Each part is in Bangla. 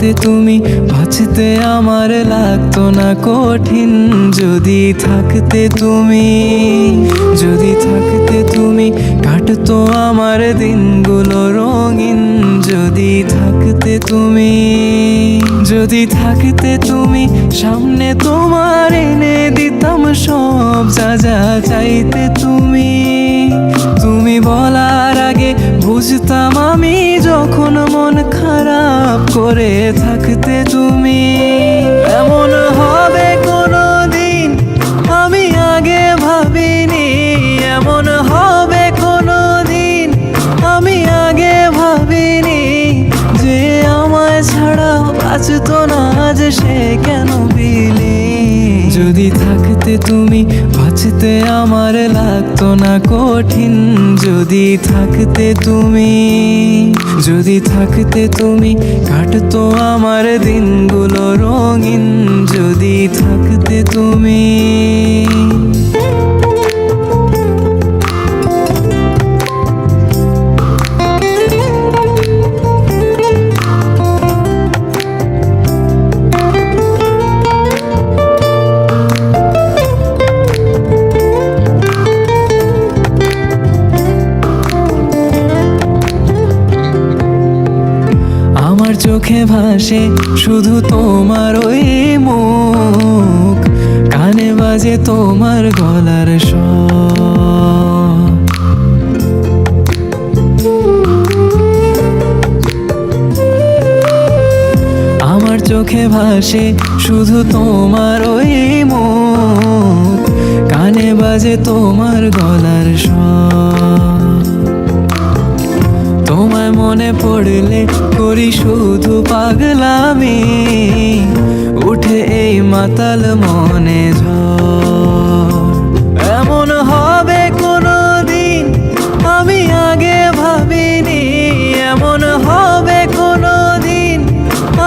থাকতে তুমি, বাঁচতে আমার লাগতো না কঠিন। যদি থাকতে তুমি, যদি থাকতে তুমি, কাটতো আমার দিনগুলো রঙিন। যদি থাকতে তুমি, যদি থাকতে তুমি, সামনে তোমার এনে দিতাম সব যা যা চাইতে তুমি। তুমি বলার আগে বুঝতাম আমি, যখন মন খারাপ করে থাকতে তুমি। এমন হবে কোনোদিন আমি আগে ভাবিনি, এমন হবে কোনোদিন আমি আগে ভাবিনি। যে আমায় ছাড়া বাঁচতো না যে সে কেন বিলি। যদি থাকতে তুমি, বাঁচতে আমার লাগতো না কঠিন। যদি থাকতে তুমি, যদি থাকতে তুমি, কাটতো আমার দিনগুলো রঙিন। যদি থাকতে তুমি। আমার চোখে ভাসে শুধু তোমার ওই মুখ, কানে বাজে তোমার গলার স্বর। আমার চোখে ভাসে শুধু তোমার ওই মুখ, কানে বাজে তোমার গলার স্বর। তোমায় মনে পড়লে করি শুধু পাগলামি, উঠে এই মাতাল মনে ঝড়। এমন হবে কোনোদিন আমি আগে ভাবিনি, এমন হবে কোনোদিন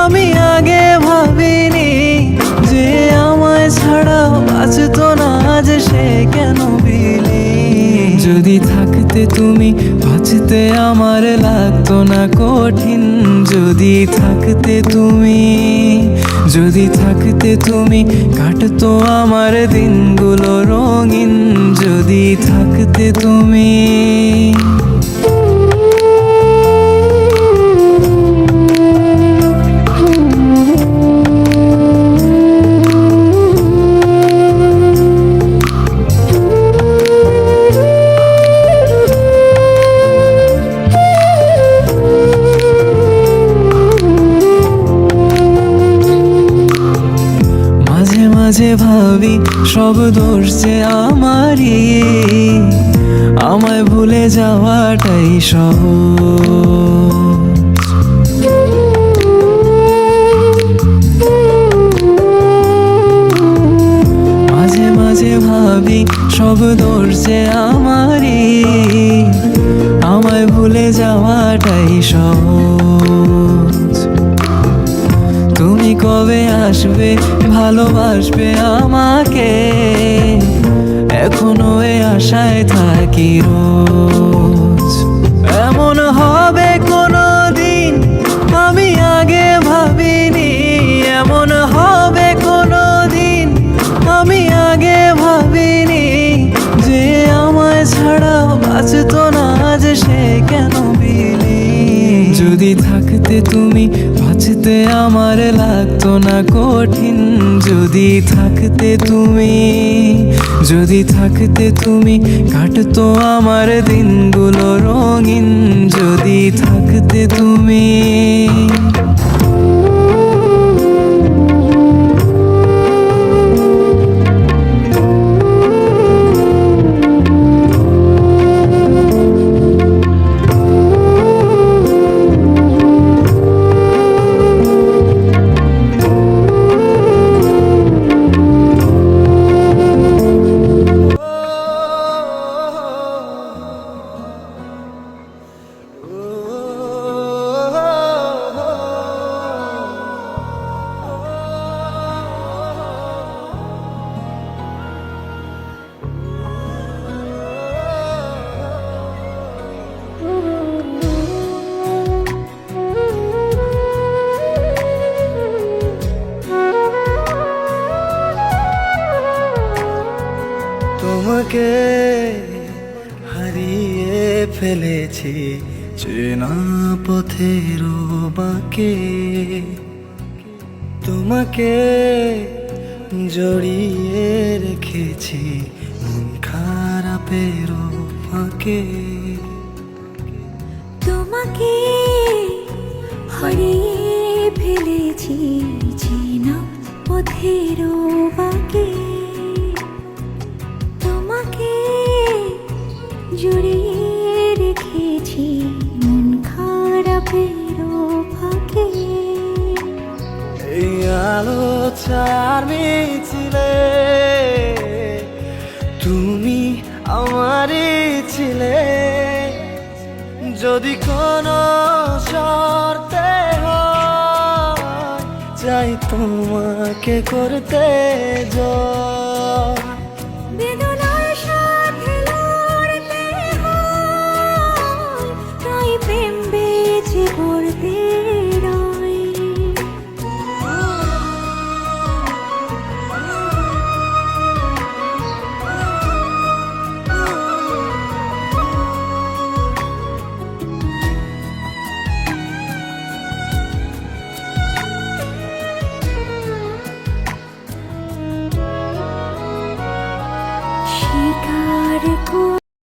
আমি আগে ভাবিনি। যে আমায় ছাড়া বাঁচতো না যে সে কেন বিলি। যদি থাকতে তুমি, বাঁচতে আমার লাগতো না কঠিন। যদি থাকতে তুমি, যদি থাকতে তুমি, কাটতো আমার দিনগুলো রঙিন। যদি থাকতে তুমি। মাঝে ভাবি সব দোষ যে আমারই, আমায় ভুলে যাওয়াটাই সহজ। মাঝে মাঝে ভাবি সব দোষ যে আমারই, আমায় ভুলে যাওয়াটাই সহজ। তুমি কবে আসবে, ভালোবাসবে আমাকে, এখনো এ আশায় থাকি রোজ। এমন হবে কোনোদিন আমি আগে ভাবিনি, এমন হবে কোনোদিন আমি আগে ভাবিনি। যে আমায় ছাড়া বাঁচতো না যে সে কেন বিলি। যদি থাকতে তুমি, বাঁচতে আমার লাগতো না কঠিন। যদি থাকতে তুমি, যদি থাকতে তুমি, কাটতো আমার দিনগুলো রঙিন। যদি থাকতে তুমি। হারিয়ে ফেলেছি চেনা পথের বাঁকে, তোমাকে জড়িয়ে রেখেছি মন খারাপের ফাঁকে। তোমাকে হারিয়ে ফেলেছি চেনা পথের বাঁকে, তোমাকে জড়িয়ে রেখেছি মন খারাপের ফাঁকে। এই আলো ছায়ার মিছিলে তুমি আমারই ছিলে, যদি কোনো শর্তে হয় চাই তোমাকে করতে জয়।